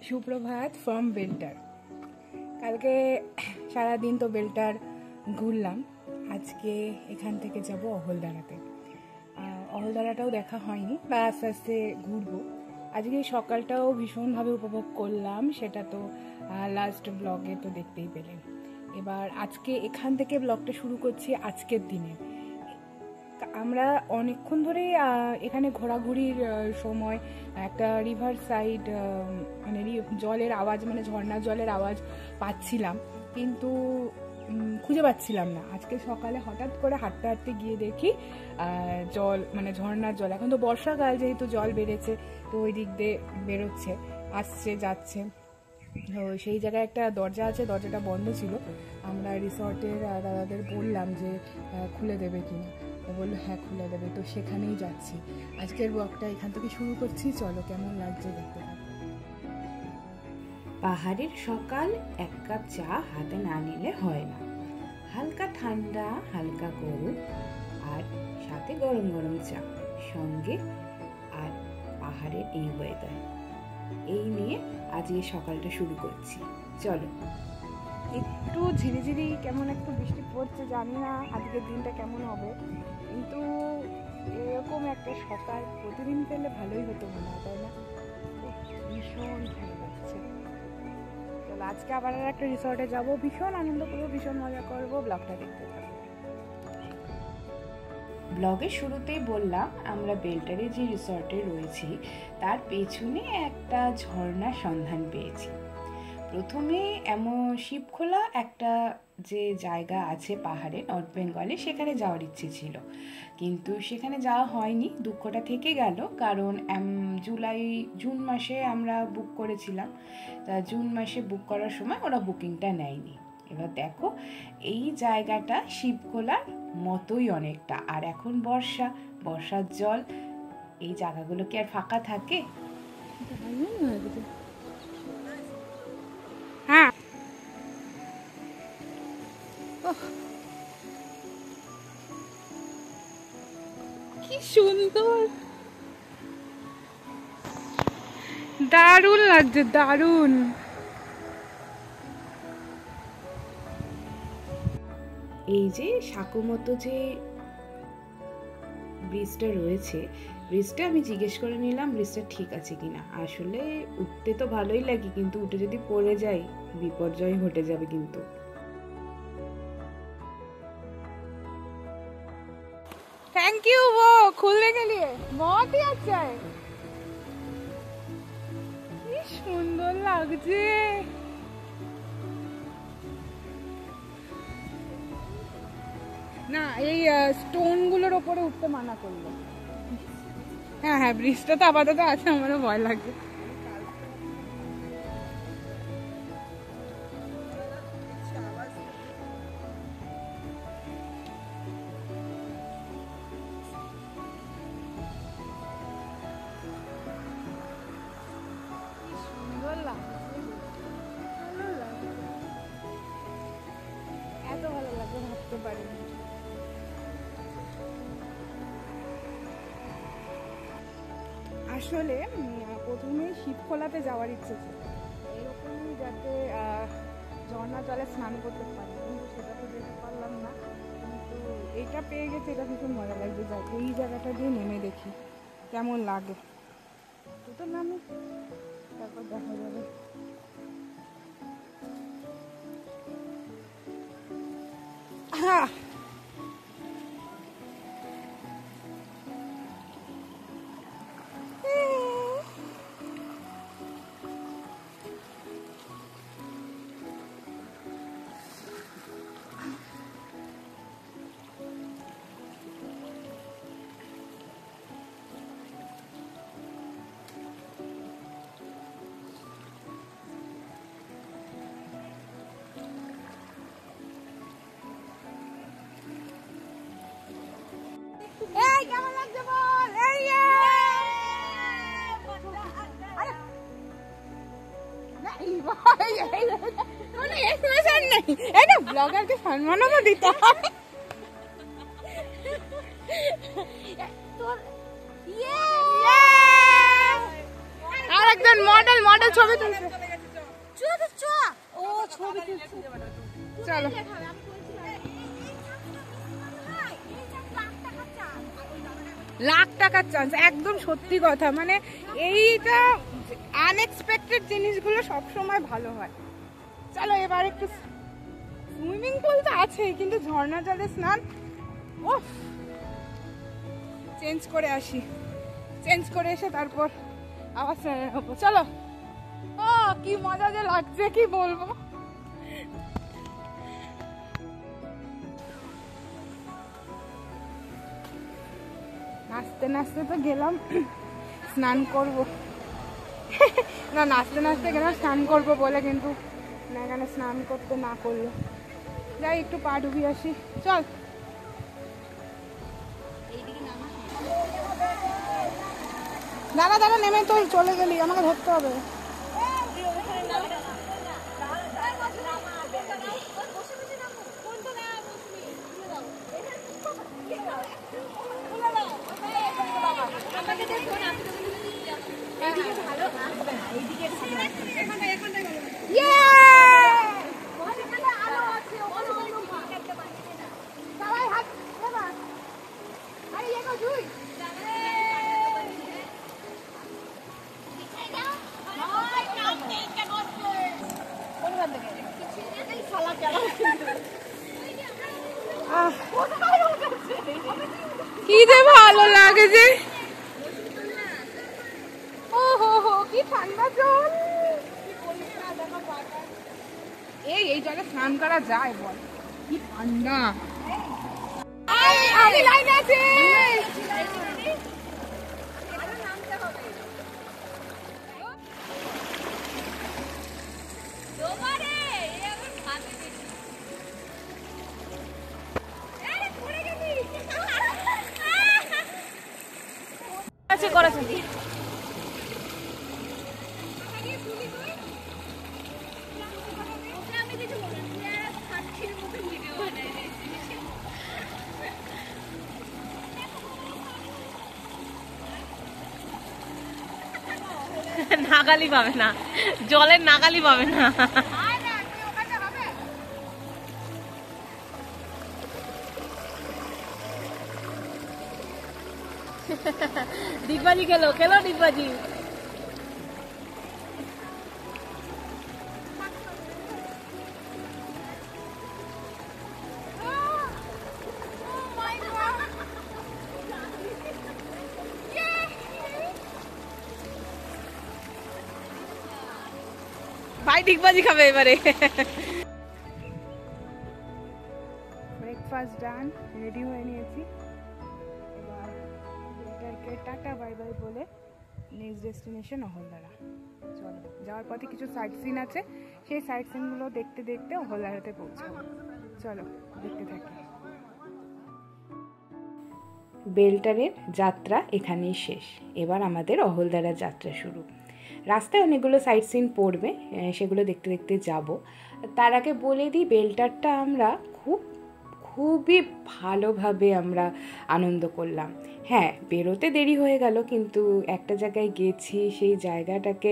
সুপ্রভাত ফ্রম বেলটার। কালকে সারাদিন তো বেলটার ঘুরলাম, আজকে এখান থেকে যাব অহলদারাতে। অহলদারাটাও দেখা হয়নি, বা আস্তে আস্তে ঘুরবো। আজকে সকালটাও ভীষণভাবে উপভোগ করলাম, সেটা তো লাস্ট ব্লগে তো দেখতেই পেলেন। এবার আজকে এখান থেকে ব্লগটা শুরু করছি আজকের দিনে। আমরা অনেকক্ষণ ধরেই এখানে ঘোরাঘুরির সময় একটা রিভার সাইড মানে জলের আওয়াজ, মানে ঝর্ণার জলের আওয়াজ পাচ্ছিলাম, কিন্তু খুঁজে পাচ্ছিলাম না। আজকে সকালে হঠাৎ করে হাঁটতে হাঁটতে গিয়ে দেখি জল, মানে ঝর্ণার জল। এখন তো বর্ষাকাল, যেহেতু জল বেড়েছে, তো ওই দিক দিয়ে বেরোচ্ছে, আসছে যাচ্ছে। তো সেই জায়গায় একটা দরজা আছে, দরজাটা বন্ধ ছিল। আমরা রিসর্টের দাদাদের বললাম যে খুলে দেবে কিনা, ও বললো হ্যাঁ খুলে দেবে। তো সেখানেই যাচ্ছি। আজকের ব্লগটা এখান থেকে শুরু করছি, চলো কেমন লাগছে দেখতে থাকো। পাহাড়ের সকাল এক কাপ চা হাতে না নিলে হয় না। হালকা ঠান্ডা, হালকা গরম, আর সাথে গরম গরম চা সঙ্গে, আর পাহাড়ের এই ওয়েদার, এই নিয়ে আজকে সকালটা শুরু করছি। চলো। একটু ঝিরিঝিরি কেমন একটু বৃষ্টি পড়ছে, জানি না আজকের দিনটা কেমন হবে, কিন্তু এরকম একটা সকাল প্রতিদিন পেলে ভালোই হতো মনে হয়, তাই না? ভীষণ ভালো লাগছে। চলো আজকে আবার একটা রিসর্টে যাব, ভীষণ আনন্দ করবো, ভীষণ মজা করবো। ব্লগটা দেখতে থাকবো। ব্লগের শুরুতেই বললাম আমরা বেলটারে যে রিসর্টে রয়েছি তার পেছনে একটা ঝর্ণার সন্ধান পেয়েছি। প্রথমে এমন শিবখোলা একটা যে জায়গা আছে পাহাড়ে নর্থ বেঙ্গলে, সেখানে যাওয়ার ইচ্ছে ছিল, কিন্তু সেখানে যাওয়া হয়নি। দুঃখটা থেকে গেল, কারণ জুন মাসে আমরা বুক করেছিলাম, তা জুন মাসে বুক করার সময় ওরা বুকিংটা নেয়নি। এবার দেখো, এই জায়গাটা শিবখোলার মতোই অনেকটা, আর এখন বর্ষার জল, এই জায়গাগুলো কি আর ফাঁকা থাকে? হ্যাঁ, কি সুন্দর, দারুণ লাগছে, দারুণ। এই যে সাঁকো মতো যে ব্রিজটা রয়েছে, ব্রিজটা আমি জিজ্ঞেস করে নিলাম ব্রিজটা ঠিক আছে কিনা। আসলে উঠতে তো ভালোই লাগে, কিন্তু উঠে যদি পড়ে যাই বিপর্যয় ঘটে যাবে। কিন্তু थैंक यू वो खुलने के लिए, बहुत ही अच्छा है। কি সুন্দর লাগছে। না, এই স্টোন গুলোর ওপরে উঠতে মানা করলো। হ্যাঁ হ্যাঁ, ব্রিজটা তো আপাতত আছে, আমারও ভয় লাগে। এত ভালো লাগবে ভাবতে পারিনি। আসলে প্রথমে শিবখোলাতে যাওয়ার ইচ্ছে ছিল, এরকমই যাতে ঝর্ণা জলে স্নান করতে পারি, কিন্তু সেটা তো যেতে পারলাম না। কিন্তু এইটা পেয়ে গেছে, এটা ভীষণ মজা লাগবে। যাই এই জায়গাটা দিয়ে নেমে দেখি কেমন লাগে। তো নামি, তারপর দেখা যাবে। হ্যাঁ, এই কেমন লাগছে বল। এই ব্লগারকে সম্মানও দিতে হবে। আর একজন মডেল মডেল ছবি তুলছে। চলো লাখ টাকার চান্স, একদম সত্যি কথা। মানে এইটা আনএক্সপেক্টেড জিনিসগুলো সবসময় ভালো হয়। চলো এবার একটু, সুইমিং পুল তো আছেই কিন্তু ঝর্ণা জলে স্নান, ওহ চেঞ্জ করে আসি, চেঞ্জ করে এসে তারপর আবার স্নানে হবো। চলো। ও কি মজা যে লাগছে কি বলবো। নাচতে নাচতে তো গেলাম স্নান করব, না নাচতে নাচতে গেলাম স্নান করবো বলে, কিন্তু না এখানে স্নান করতে না করলো। যাই একটু পা ডুবি আসি। চল দাঁড়া দাঁড়া, নেমে তো চলে গেলি, আমাকে ধরতে হবে। কি যে ভালো লাগে যে, ও হো হো কি ঠান্ডা জল। এই জলে স্নান করা যায় বল, কি ঠান্ডা। আমি লাইনে আছি। নাগালি পাবে না, জলের নাগালি পাবে না। ডিগবাজি খেলো, খেলো ডিগবাজি। ভাই ডিগবাজি খাবে এবারে। ব্রেকফাস্ট ডান, রেডি হয়ে নিয়েছি। এবার এটাকে টাটা বাই বাই বলে নেক্সট ডেস্টিনেশন অহলদারা। চলো, যাওয়ার পথে কিছু সাইট সিন আছে, সেই সাইট সিনগুলো দেখতে দেখতে অহলদারাতে পৌঁছাবো। চলো দেখতে থাকি। বেলটারের যাত্রা এখানেই শেষ, এবার আমাদের অহলদারা যাত্রা শুরু। রাস্তায় অনেকগুলো সাইট সিন পড়বে, সেগুলো দেখতে দেখতে যাব। তার আগে বলে দিই, বেলটারটা আমরা খুবই ভালোভাবে আমরা আনন্দ করলাম। হ্যাঁ, বেরোতে দেরি হয়ে গেল, কিন্তু একটা জায়গায় গেছি, সেই জায়গাটাকে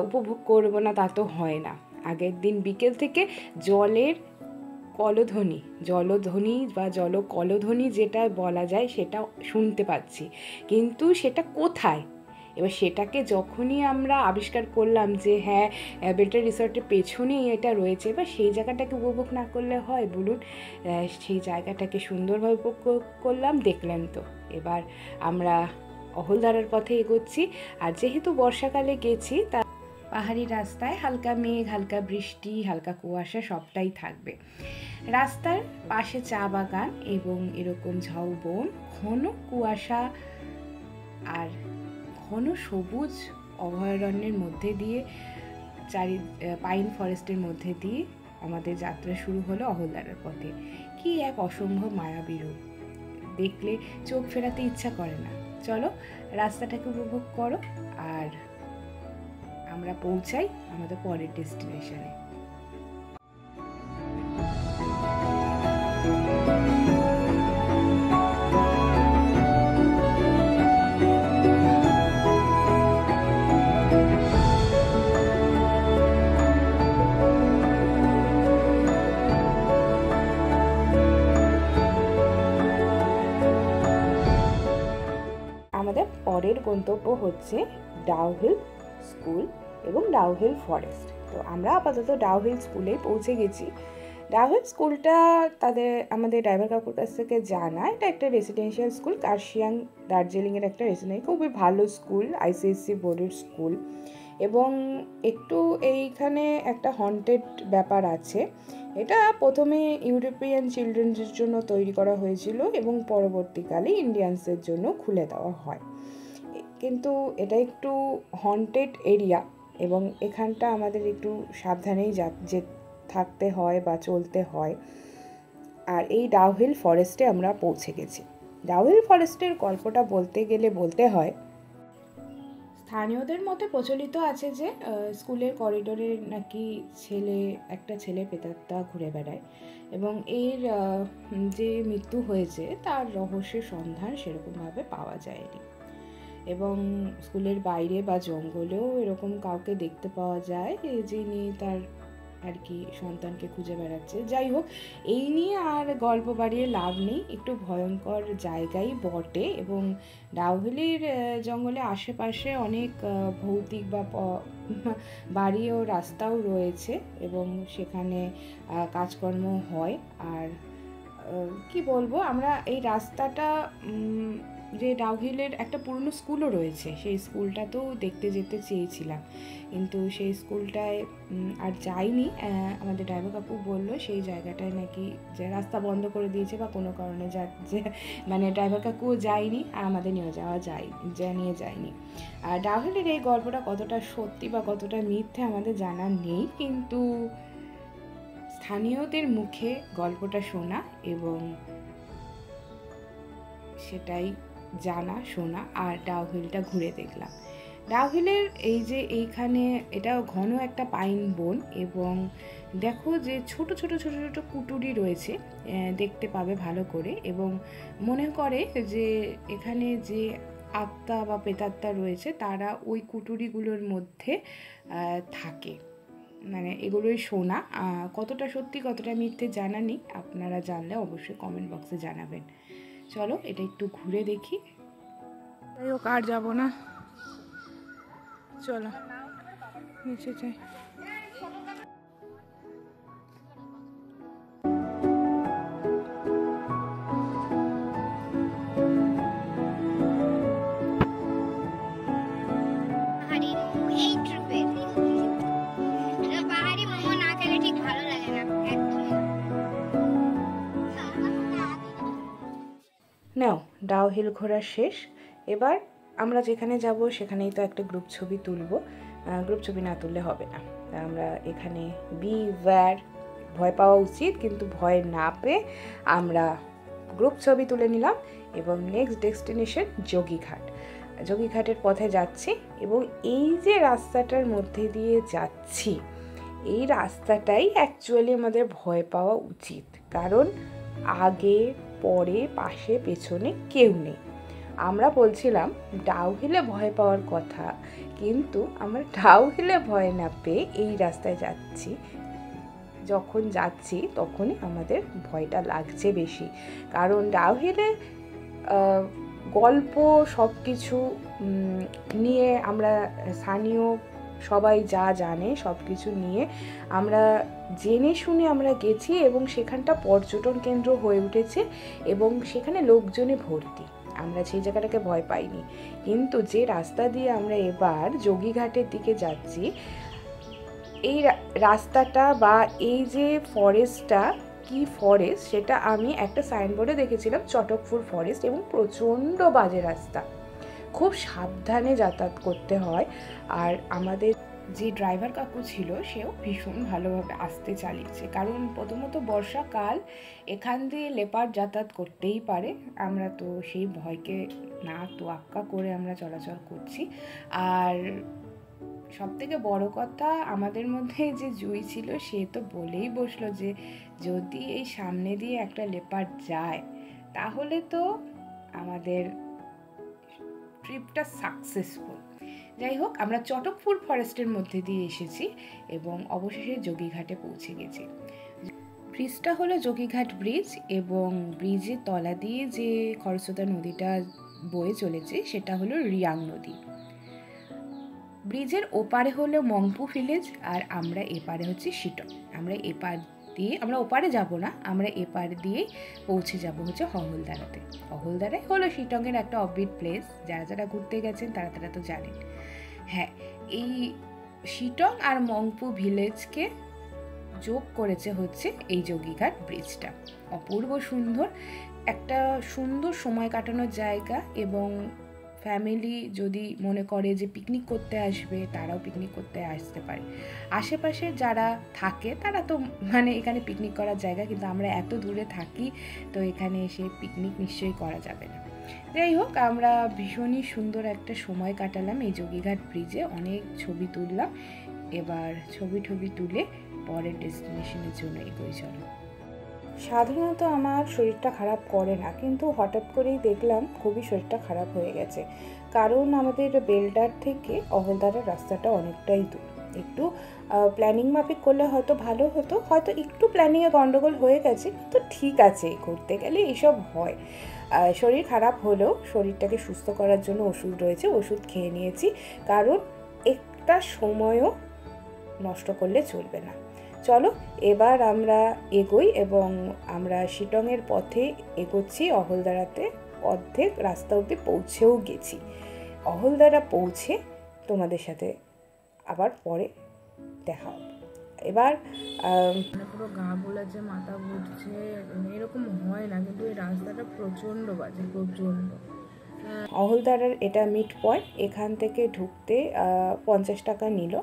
উপভোগ করবো না তা তো হয় না। আগের দিন বিকেল থেকে জলের জলধ্বনি বা জলকলধ্বনি যেটা বলা যায় সেটা শুনতে পাচ্ছি, কিন্তু সেটা কোথায়? এবার সেটাকে যখনই আমরা আবিষ্কার করলাম যে হ্যাঁ বেলটার রিসর্টের পেছনেই এটা রয়েছে, এবার সেই জায়গাটাকে উপভোগ না করলে হয় বলুন? সেই জায়গাটাকে সুন্দরভাবে উপভোগ করলাম, দেখলাম তো। এবার আমরা অহলদারার পথে এগোচ্ছি। আর যেহেতু বর্ষাকালে গেছি, তা পাহাড়ি রাস্তায় হালকা মেঘ, হালকা বৃষ্টি, হালকা কুয়াশা সবটাই থাকবে। রাস্তার পাশে চা বাগান এবং এরকম ঝাউবন, ঘন কুয়াশা আর ঘন সবুজ অভয়ারণ্যের মধ্যে দিয়ে, পাইন ফরেস্টের মধ্যে দিয়ে আমাদের যাত্রা শুরু হলো অহলদারার পথে। কি এক অসম্ভব মায়াবী রূপ, দেখলে চোখ ফেরাতে ইচ্ছা করে না। চলো রাস্তাটাকে উপভোগ করো, আর আমরা পৌঁছাই আমাদের পরের ডেস্টিনেশনে। পরের গন্তব্য হচ্ছে ডাউহিল স্কুল এবং ডাউহিল ফরেস্ট। তো আমরা আপাতত ডাউহিল স্কুলে পৌঁছে গেছি। ডাউহিল স্কুলটা আমাদের ড্রাইভার কাকুর কাছ থেকে জানা, এটা একটা রেসিডেন্সিয়াল স্কুল, কার্শিয়াং দার্জিলিংয়ের একটা রেসিডেন্সিয়াল, খুবই ভালো স্কুল, আইসিএসসি বোর্ডের স্কুল। এবং একটু এইখানে একটা হন্টেড ব্যাপার আছে। এটা প্রথমে ইউরোপিয়ান চিলড্রেনদের জন্য তৈরি করা হয়েছিল এবং পরবর্তীকালে ইন্ডিয়ানসদের জন্য খুলে দেওয়া হয়, কিন্তু এটা একটু হন্টেড এরিয়া এবং এখানটা আমাদের একটু সাবধানেই যে থাকতে হয় বা চলতে হয়। আর এই ডাউহিল ফরেস্টে আমরা পৌঁছে গেছি। ডাউহিল ফরেস্টের গল্পটা বলতে গেলে বলতে হয়, স্থানীয়দের মতে প্রচলিত আছে যে স্কুলের করিডোরে নাকি একটা ছেলে প্রেতাত্মা ঘুরে বেড়ায় এবং এর যে মৃত্যু হয়েছে তার রহস্যের সন্ধান সেরকমভাবে পাওয়া যায়নি। এবং স্কুলের বাইরে বা জঙ্গলেও এরকম কাউকে দেখতে পাওয়া যায় যিনি তার আর কি সন্তানকে খুঁজে বেড়াচ্ছে। যাই হোক, এই নিয়ে আর গল্প বাড়িয়ে লাভ নেই, একটু ভয়ঙ্কর জায়গাই বটে। এবং ডাউহিলের জঙ্গলে আশেপাশে অনেক ভৌতিক বা বাড়ি ও রাস্তাও রয়েছে এবং সেখানে কাজকর্ম হয়। আর কি বলবো, আমরা এই রাস্তাটা যে ডাউহিলের একটা পুরনো স্কুলও রয়েছে, সেই স্কুলটাতেও দেখতে যেতে চেয়েছিলাম, কিন্তু সেই স্কুলটায় আর যাইনি। আমাদের ড্রাইভার কাকু বললো সেই জায়গাটায় নাকি যে রাস্তা বন্ধ করে দিয়েছে বা কোনো কারণে মানে ড্রাইভার কাকুও যায়নি আর আমাদের নিয়ে যায়নি। আর ডাউহিলের এই গল্পটা কতটা সত্যি বা কতটা মিথ্যে আমাদের জানা নেই, কিন্তু স্থানীয়দের মুখে গল্পটা শোনা এবং সেটাই জানা শোনা। আর ডাউহিলটা ঘুরে দেখলাম। ডাউহিলের এই যে এইখানে এটা ঘন একটা পাইন বন এবং দেখো যে ছোট ছোট ছোট ছোট কুটুরি রয়েছে, দেখতে পাবে ভালো করে। এবং মনে করে যে এখানে যে আত্মা বা প্রেতাত্মা রয়েছে তারা ওই কুটুরিগুলোর মধ্যে থাকে, মানে এগুলোই শোনা। কতটা সত্যি কতটা মিথ্যে জানা নেই, আপনারা জানলে অবশ্যই কমেন্ট বক্সে জানাবেন। চলো এটা একটু ঘুরে দেখি। যাই হোক, আর যাবো না, চলো নিচে যাই। নাও, ডাউহিল ঘোরা শেষ। এবার আমরা যেখানে যাব সেখানেই তো একটা গ্রুপ ছবি তুলব, গ্রুপ ছবি না তুললে হবে না। আমরা এখানে ভয় পাওয়া উচিত, কিন্তু ভয় না পেয়ে আমরা গ্রুপ ছবি তুলে নিলাম। এবং নেক্সট ডেস্টিনেশন যোগীঘাটের পথে যাচ্ছি। এবং এই যে রাস্তাটার মধ্যে দিয়ে যাচ্ছি, এই রাস্তাটাই অ্যাকচুয়ালি আমাদের ভয় পাওয়া উচিত, কারণ আগে পরে পাশে পেছনে কেউ নেই। আমরা বলছিলাম ডাউহিলে ভয় পাওয়ার কথা, কিন্তু আমরা ডাউহিলে ভয় না পেয়ে এই রাস্তায় যাচ্ছি। যখন যাচ্ছি তখনই আমাদের ভয়টা লাগছে বেশি, কারণ ডাউহিলে গল্প সব কিছু নিয়ে আমরা স্থানীয় সবাই যা জানে সব কিছু নিয়ে আমরা জেনে শুনে আমরা গেছি এবং সেখানটা পর্যটন কেন্দ্র হয়ে উঠেছে এবং সেখানে লোকজনে ভর্তি। আমরা সেই জায়গাটাকে ভয় পাইনি, কিন্তু যে রাস্তা দিয়ে আমরা এবার যোগীঘাটের দিকে যাচ্ছি, এই রাস্তাটা বা এই যে ফরেস্টটা কি ফরেস্ট সেটা আমি একটা সাইনবোর্ডে দেখেছিলাম, চটকফুল ফরেস্ট, এবং প্রচণ্ড বাজে রাস্তা, খুব সাবধানে যাতায়াত করতে হয়। আর আমাদের যে ড্রাইভার কাকু ছিল সেও ভীষণ ভালোভাবে আসতে চালিয়েছে, কারণ প্রথমত বর্ষাকাল, এখান দিয়ে লেপার্ড যাতায়াত করতেই পারে। আমরা তো সেই ভয়কে না তোয়াক্কা করে আমরা চলাচল করছি। আর সবথেকে বড় কথা, আমাদের মধ্যে যে জুই ছিল সে তো বলেই বসলো যে যদি এই সামনে দিয়ে একটা লেপার্ড যায় তাহলে তো আমাদের ট্রিপটা সাকসেসফুল। যাই হোক, আমরা চটকফুল ফরেস্টের মধ্যে দিয়ে এসেছি এবং অবশেষে যোগীঘাটে পৌঁছে গেছি। ব্রিজটা হলো যোগীঘাট ব্রিজ এবং ব্রিজের তলা দিয়ে যে খরস্রোতা নদীটা বয়ে চলেছে সেটা হলো রিয়াং নদী। ব্রিজের ওপারে হলো মংপু ভিলেজ, আর আমরা এপারে হচ্ছে শিটং। আমরা ওপারে যাব না, আমরা এপার দিয়েই পৌঁছে যাব হচ্ছে অহলদারাতে। অহলদারাই হলো শিটংয়ের একটা অফবিট প্লেস, যারা যারা ঘুরতে গেছেন তারা তারা তো জানেন। হ্যাঁ, এই শিটং আর মংপু ভিলেজকে যোগ করেছে হচ্ছে এই যোগীঘাট ব্রিজটা। অপূর্ব সুন্দর, একটা সুন্দর সময় কাটানোর জায়গা, এবং ফ্যামিলি যদি মনে করে যে পিকনিক করতে আসবে তারাও পিকনিক করতে আসতে পারে। আশেপাশে যারা থাকে তারা তো এখানে পিকনিক করার জায়গা, কিন্তু আমরা এত দূরে থাকি তো এখানে এসে পিকনিক নিশ্চয়ই করা যাবে না। যাই হোক, আমরা ভীষণই সুন্দর একটা সময় কাটালাম এই যোগীঘাট ব্রিজে, অনেক ছবি তুললাম। এবার ছবি তুলে পরের ডেস্টিনেশনের জন্য এগোই চলো। সাধারণত আমার শরীরটা খারাপ করে না, কিন্তু হঠাৎ করেই দেখলাম খুবই শরীরটা খারাপ হয়ে গেছে। কারণ আমাদের বেলডার থেকে অহলদারার রাস্তাটা অনেকটাই দূর। একটু প্ল্যানিং মাফিক করলে হয়তো ভালো হতো, হয়তো একটু প্ল্যানিংয়ে গন্ডগোল হয়ে গেছে, কিন্তু ঠিক আছে, ঘুরতে গেলে এসব হয়। শরীর খারাপ হলেও শরীরটাকে সুস্থ করার জন্য ওষুধ রয়েছে, ওষুধ খেয়ে নিয়েছি, কারণ একটা সময়ও নষ্ট করলে চলবে না। চলো এবার আমরা এগোই, এবং আমরা শিটংয়ের পথে এগোচ্ছি। অহলদারাতে অর্ধেক রাস্তা অবধি পৌঁছেও গেছি। অহলদারা পৌঁছে তোমাদের সাথে আবার পরে দেখা হবে। এবার পুরো গা গোলাচ্ছে, মাথা ঘুরছে, এরকম হয় না, কিন্তু এই রাস্তাটা প্রচণ্ড বাজে, প্রচণ্ড। অহলদারার এটা মিড পয়েন্ট, এখান থেকে ঢুকতে 50 টাকা নিল,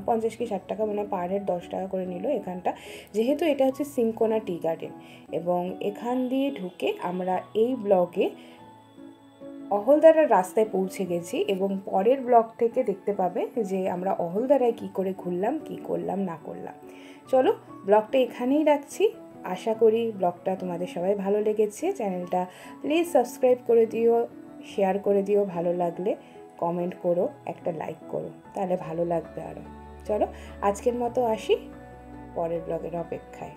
50 কি 60 টাকা, পার হেড 10 টাকা করে নিল এখানটা। যেহেতু এটা হচ্ছে সিনকোনা টি গার্ডেন, এবং এখান দিয়ে ঢুকে আমরা এই ব্লগে অহলদারার রাস্তায় পৌঁছে গেছি, এবং পরের ব্লগ থেকে দেখতে পাবে যে আমরা অহলদারায় কী করে ঘুরলাম, কী করলাম না করলাম। চলো ব্লগটা এখানেই রাখছি। আশা করি ব্লগটা তোমাদের সবাই ভালো লেগেছে। চ্যানেলটা প্লিজ সাবস্ক্রাইব করে দিও, শেয়ার করে দিও, ভালো লাগলে কমেন্ট করো, একটা লাইক করো, তাহলে ভালো লাগবে আরও। চলো আজকের মতো আসি, পরের ব্লগের অপেক্ষায়।